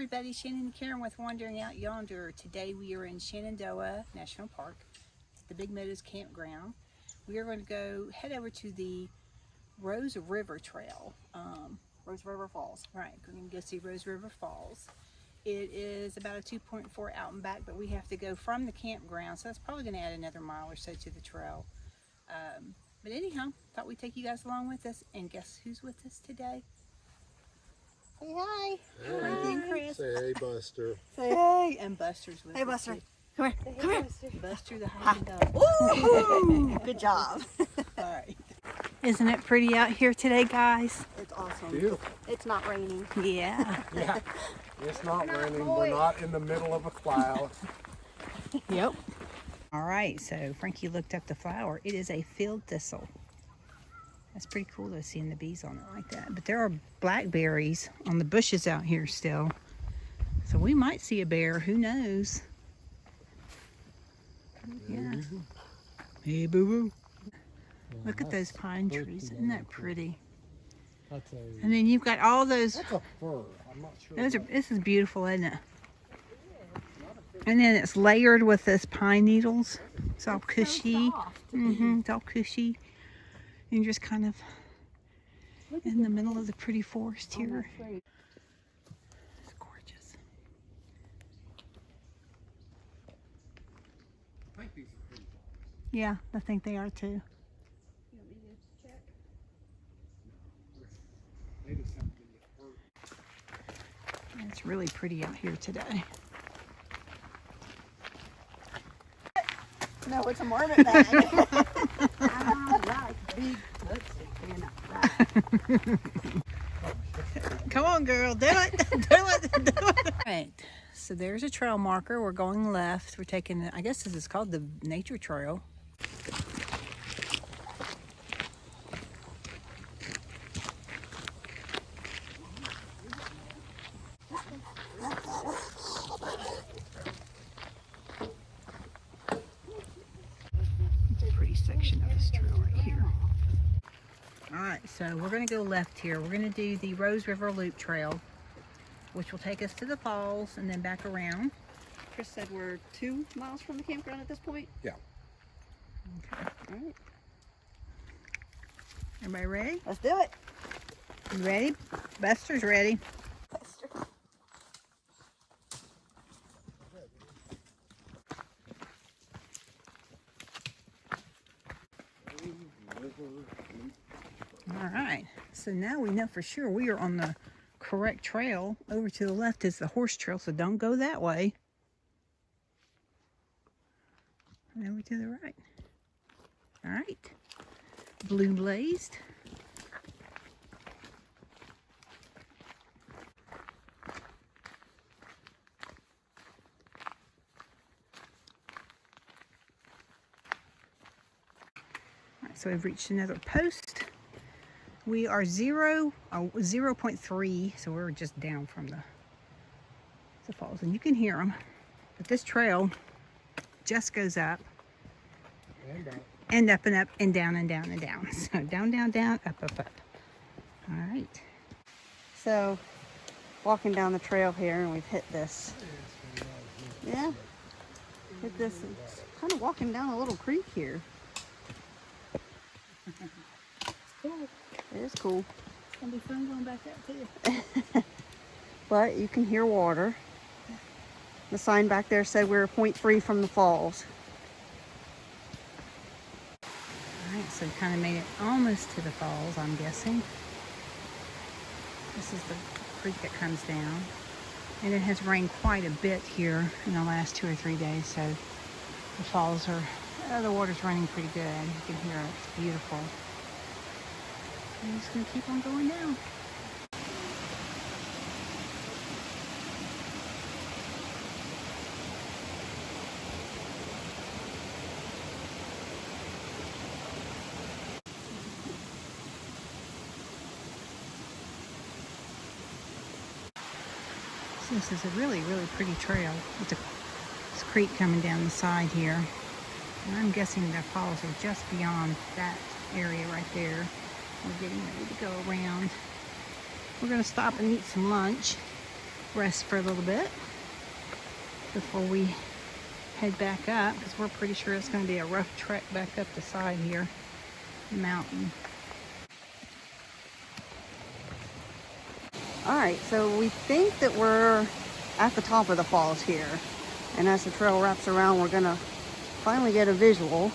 everybody, Shannon and Karen with Wandering Out Yonder. Today we are in Shenandoah National Park, the Big Meadows Campground. We are going to go head over to the Rose River Trail. Rose River Falls. Right, we're going to go see Rose River Falls. It is about a 2.4 out and back, but we have to go from the campground, so that's probably going to add another mile or so to the trail. But anyhow, thought we'd take you guys along with us, and guess who's with us today? Say hi. Hey. Frankie and Chris. Say hey, Buster. Say hey. And Buster's with Hey, us. Buster. Too. Come here. Say Come hey, here. Buster. Buster the hiking dog. Ooh, good job. All right. Isn't it pretty out here today, guys? It's awesome. Beautiful. It's not raining. Yeah. Yeah. It's not raining. We're not in the middle of a cloud. Yep. All right, so Frankie looked up the flower. It is a field thistle. That's pretty cool though, seeing the bees on it like that. But there are blackberries on the bushes out here still. So we might see a bear, who knows? Yeah. Hey, boo-boo. Look at those pine trees. Isn't that pretty? That's a, And then you've got all those. that's a fir. I'm not sure. This is beautiful, isn't it? And then it's layered with this pine needles. It's all cushy. It's all cushy. And you're just kind of in the middle of the pretty forest here. It's gorgeous. I think these are pretty. Yeah, I think they are too. They just haven't been hurt. It's really pretty out here today. No, it's a marmot bag. I like big footsteps. Come on, girl, do it, do it, do it. Right, so there's a trail marker. We're going left. We're taking, I guess this is called the nature trail. It's a pretty section of this trail right here. All right, so we're going to go left here. We're going to do the Rose River Loop Trail, which will take us to the falls and then back around. Chris said we're 2 miles from the campground at this point. Yeah. Okay. All right, Everybody ready? let's do it. You ready? Buster's ready. All right, so now we know for sure we are on the correct trail. Over to the left is the horse trail, so don't go that way. And over to the right. All right, blue blazed. All right, so we've reached another post. We are 0.3, so we're just down from the falls, and you can hear them. But this trail just goes up And back. and up and up and down and down and down. So down, down, down, up, up, up. All right. So, walking down the trail here, and we've hit this. Yeah, hit this. It's kind of walking down a little creek here. It's cool. It is cool. It's gonna be fun going back up too. But you can hear water. The sign back there said we're 0.3 from the falls. All right, so we kind of made it almost to the falls, I'm guessing. This is the creek that comes down. And it has rained quite a bit here in the last 2 or 3 days, so the falls are, the water's running pretty good. You can hear it, it's beautiful. I'm just gonna keep on going down. So this is a really, really pretty trail with this creek coming down the side here. And I'm guessing the falls are just beyond that area right there. We're getting ready to go around. We're going to stop and eat some lunch. rest for a little bit before we head back up, because we're pretty sure it's going to be a rough trek back up the side here, the mountain. All right, so we think that we're at the top of the falls here. And as the trail wraps around, we're gonna finally get a visual.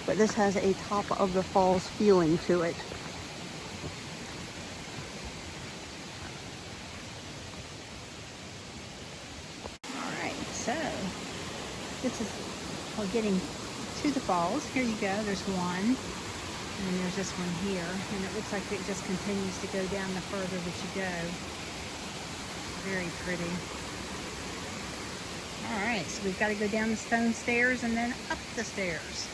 But this has a top of the falls feeling to it. Alright, so this is, we're getting to the falls. Here you go, there's one. And then there's this one here. And it looks like it just continues to go down the further that you go. Very pretty. Alright, so we've got to go down the stone stairs and then up the stairs.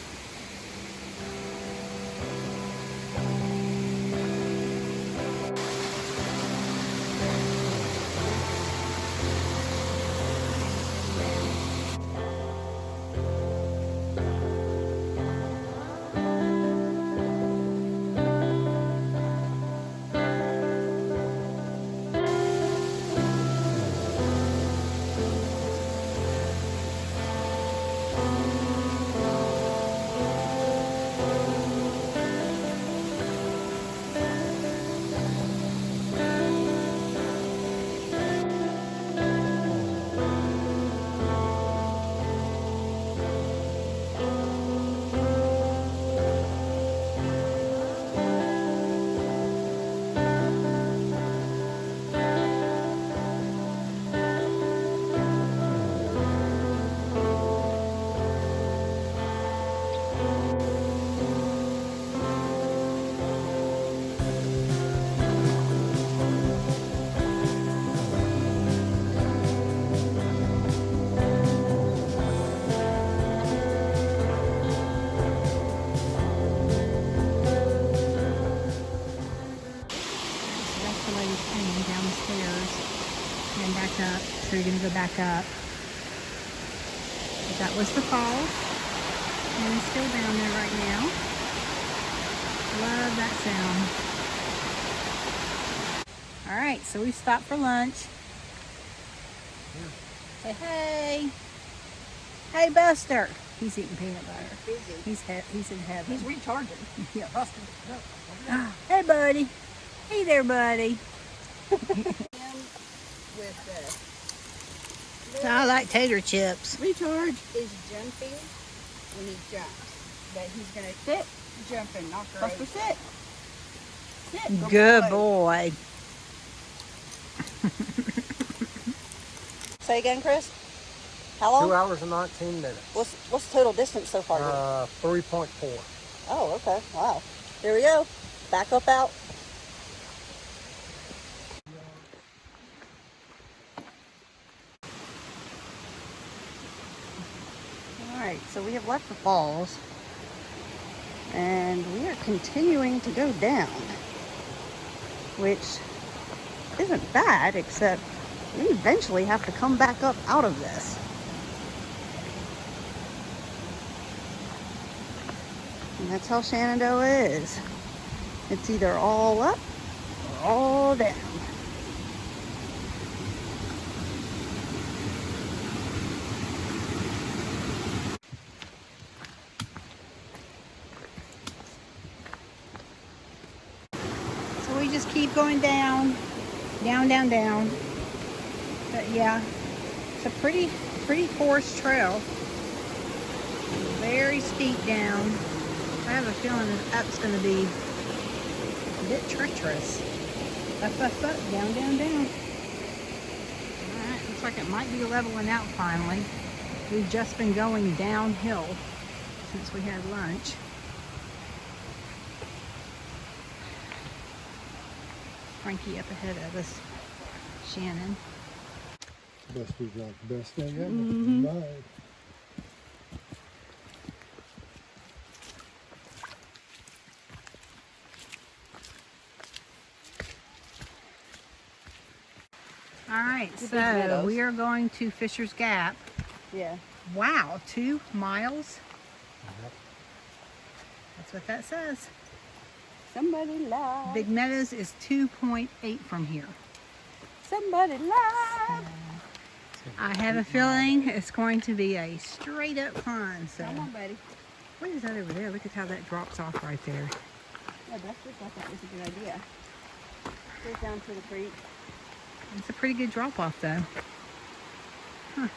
Back up, so you're gonna go back up. But that was the fall, and it's still down there right now. Love that sound. All right, so we stopped for lunch. Say hey. Hey, Buster. He's eating peanut butter. He's in heaven. He's recharging. Yeah. Hey, buddy. Hey there, buddy. I like tater chips. Recharge is jumping when he jumps. But he's going to sit, jumping, not right. Buster, sit. Sit. Good boy. Say again, Chris. How long? 2 hours and 19 minutes. What's the total distance so far? 3.4. Oh, okay. Wow. Here we go. Back up out. Alright, so we have left the falls and we are continuing to go down, which isn't bad, except we eventually have to come back up out of this. And that's how Shenandoah is. It's either all up or all down. So we just keep going down, down, down, down. But yeah, it's a pretty forest trail. Very steep down. I have a feeling that up's going to be a bit treacherous. Up, up, up, down, down, down. Alright, looks like it might be leveling out finally. We've just been going downhill since we had lunch. Frankie up ahead of us. Shannon. Buster's like the best thing ever. Mm-hmm. Bye. All right, The Big so Meadows. we are going to Fisher's Gap. Yeah. Wow, 2 miles? Yep. That's what that says. Somebody lied. Big Meadows is 2.8 from here. Somebody lied. I have a feeling it's going to be a straight up climb. So, Come on, buddy. what is that over there? Look at how that drops off right there. Yeah, that's just, I thought it was a good idea. Goes down to the creek. It's a pretty good drop off though. Huh.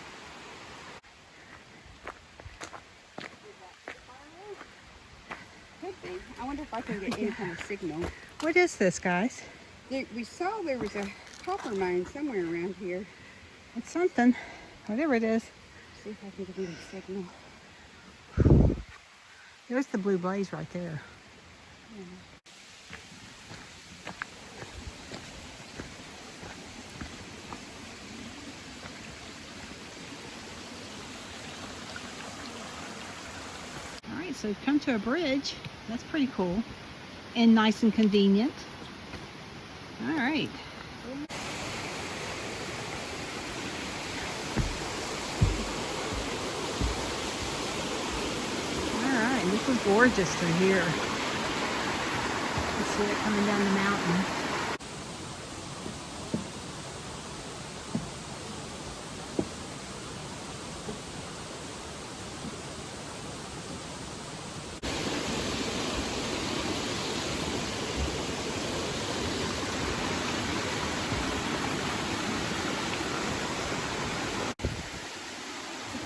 Could be. I wonder if I can get any kind of signal. What is this, guys? We saw there was a copper mine somewhere around here. It's something. Whatever it is. See if I can get any signal. There's the blue blaze right there. Yeah. All right, so we've come to a bridge. That's pretty cool and nice and convenient. All right. All right, this is gorgeous through here. You see it coming down the mountain.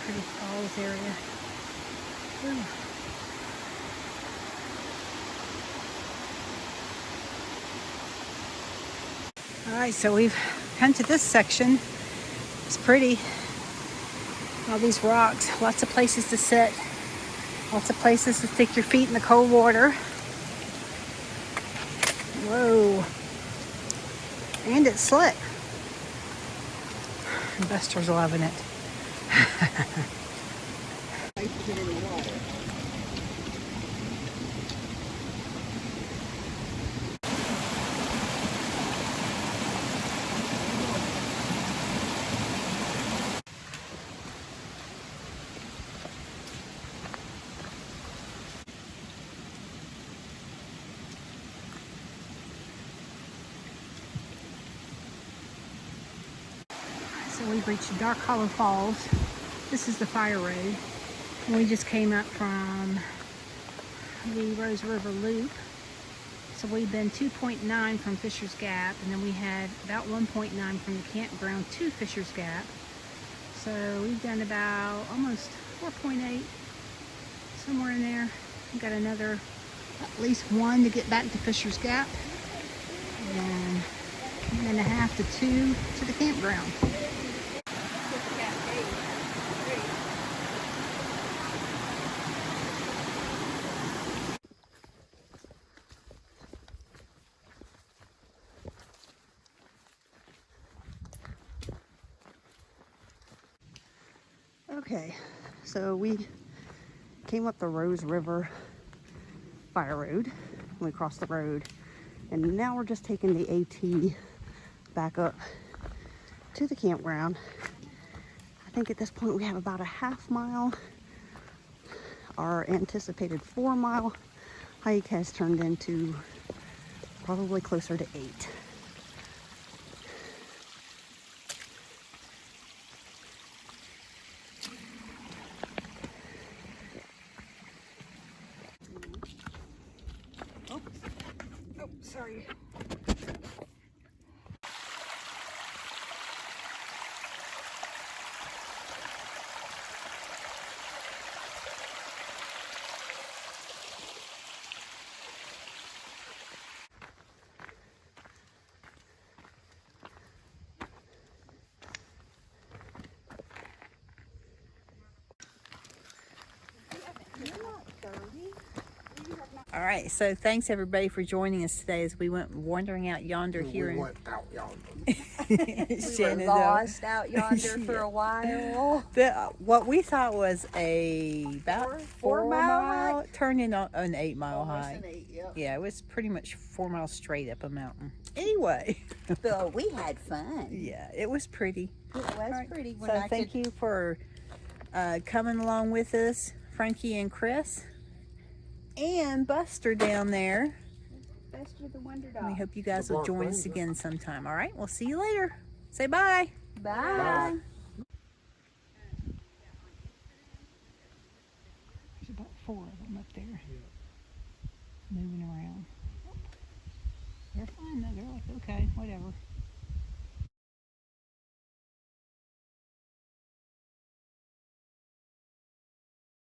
Pretty falls area. Ooh. All right, so we've come to this section. It's pretty. All these rocks, lots of places to sit, lots of places to stick your feet in the cold water. Whoa. And it's slick. Buster's loving it. So we've reached Dark Hollow Falls. This is the fire road. And we just came up from the Rose River Loop. So we've been 2.9 from Fisher's Gap, and then we had about 1.9 from the campground to Fisher's Gap. So we've done about almost 4.8, somewhere in there. We've got another at least 1 to get back to Fisher's Gap, and 1.5 to 2 to the campground. Okay, so we came up the Rose River Fire Road. We crossed the road, and now we're just taking the AT back up to the campground. I think at this point we have about a half mile. Our anticipated 4-mile hike has turned into probably closer to 8. Oh, sorry. All right, so thanks everybody for joining us today as we went wandering out yonder here We in went out yonder. Shenandoah. Lost out yonder for a while. What we thought was about Four mile mile turned into an 8-mile hike. Yep. Yeah, it was pretty much 4 miles straight up a mountain. Anyway, But we had fun. yeah, it was pretty. It was Right, pretty. So thank you for coming along with us, Frankie and Chris, and Buster down there. best of the wonder We dog. hope you guys The will bark join brings us it. again sometime. All right, we'll see you later. Say bye. Bye. There's about 4 of them up there moving around. They're fine though. They're like, okay, whatever.